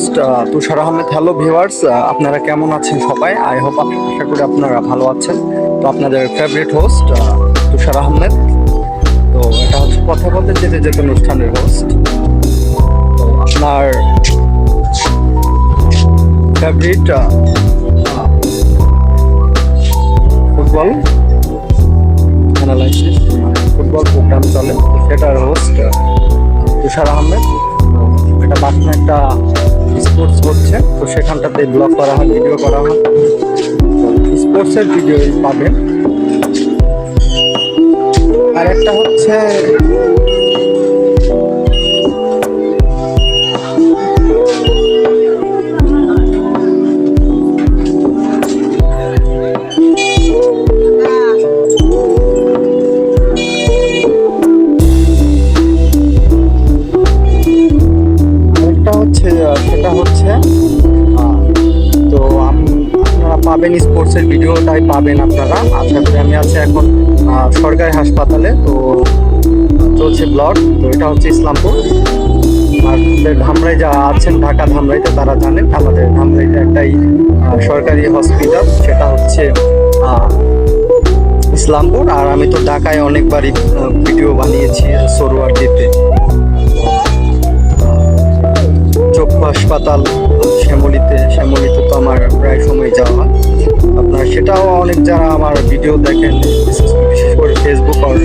Host তুষার Ahmed. Hello viewers, আপনারা কেমন আছেন সবাই? আই হোপ আশা করি আপনারা ভালো আছেন। তো আপনাদের ফেভারিট হোস্ট তুষার আহমেদ। তো এটা হচ্ছে পথে পথে যেতে যেতে অনুষ্ঠানের হোস্ট। তো আপনার favourite football analysis football programme চলে, সেটার হোস্ট তুষার আহমেদ। এটা পাশে একটা স্পোর্টস হচ্ছে, তো সেখানটাতে ব্লগ করা হয়, ভিডিও করা হয়। স্পোর্টসের ভিডিও পাবেন। আর একটা হচ্ছে সেটা হচ্ছে তো আপনারা পাবেন স্পোর্টসের ভিডিওটাই পাবেন আপনারা। আশা করি আমি আছি এখন সরকারি হাসপাতালে, তো চলছে ব্লগ। তো এটা হচ্ছে ইসলামপুর। আর ধামরাই যারা আছেন ঢাকা ধামরাইতে তারা জানেন, আমাদের ধামরাইতে একটাই সরকারি হসপিটাল, সেটা হচ্ছে ইসলামপুর। আর আমি তো ঢাকায় অনেকবারই ভিডিও বানিয়েছি সরোয়ারদিতে, চক্ষু হাসপাতাল শ্যামলীতে তো আমার প্রায় সময় যাওয়া হয়। আপনার সেটাও অনেক যারা আমার ভিডিও দেখেন, বিশেষ করে ফেসবুক আর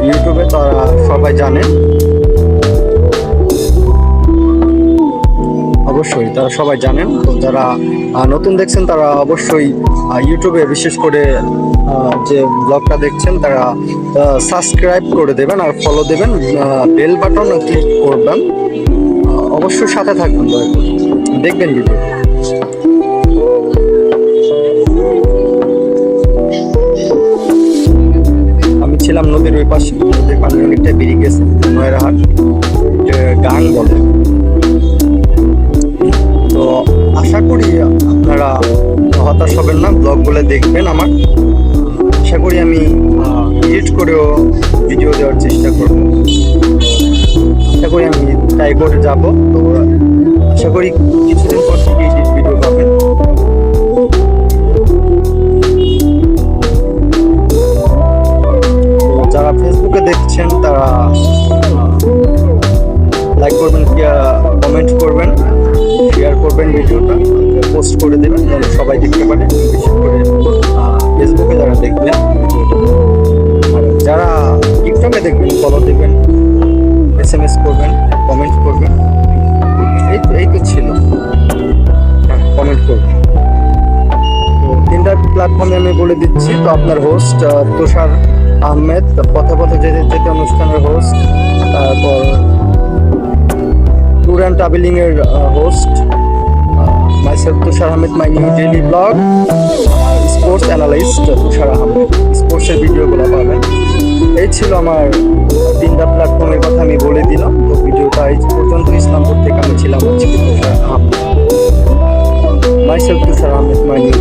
ইউটিউবে, তারা সবাই জানেন। অবশ্যই তারা সবাই জানেন। তো যারা নতুন দেখছেন তারা অবশ্যই ইউটিউবে বিশেষ করে যে ব্লগটা দেখছেন তারা সাবস্ক্রাইব করে দেবেন আর ফলো দেবেন, বেল বাটন ক্লিক করবেন। অবশ্যই সাথে থাকবেন, দয়া করে দেখবেন ভিডিও। আমি ছিলাম নদীর ওই পাশে, নদীর পানি অনেকটা বেরিয়ে গেছে, নয়রাহাট গাং বলে। তো আশা করি আপনারা হতাশ হবেন না, ব্লগগুলো দেখবেন আমার। আশা করি আমি এডিট করেও ভিডিও দেওয়ার চেষ্টা করব। আশা করি আমি ট্রাই করে যাব। তো আশা করি কিছুদিন পর থেকে এডিট ভিডিও পাবেন। তো যারা ফেসবুকে দেখছেন তারা লাইক করবেন, কমেন্ট করবেন, শেয়ার করবেন, ভিডিওটা পোস্ট করে দেবেন যেন সবাই দেখতে পারে। বিশেষ করে ফেসবুকে যারা দেখবেন, আর যারা টিকটকে দেখবেন ফলো দেবেন, SMS করবেন, কমেন্ট করবেন। এই তো ছিল, কমেন্ট করবেন। তো তিনটা প্ল্যাটফর্মে আমি বলে দিচ্ছি। তো আপনার হোস্ট তুষার আহমেদ, পথে পথে যেতে যেতে অনুষ্ঠানের হোস্ট, তারপর ট্যুর অ্যান্ড ট্রাভেলিং এর host myself Tushar Ahmed, my new daily blog, sports analyst Tushar Ahmed, স্পোর্টসের ভিডিওগুলো পাবেন। এই ছিল আমার তিনটা প্ল্যাটফর্মের কথা আমি বলে দিলাম। তো ভিডিওটা এই পর্যন্ত। ইসলামপুর থেকে আমি ছিলাম হচ্ছে Tushar Ahmed, myself Tushar Ahmed, my new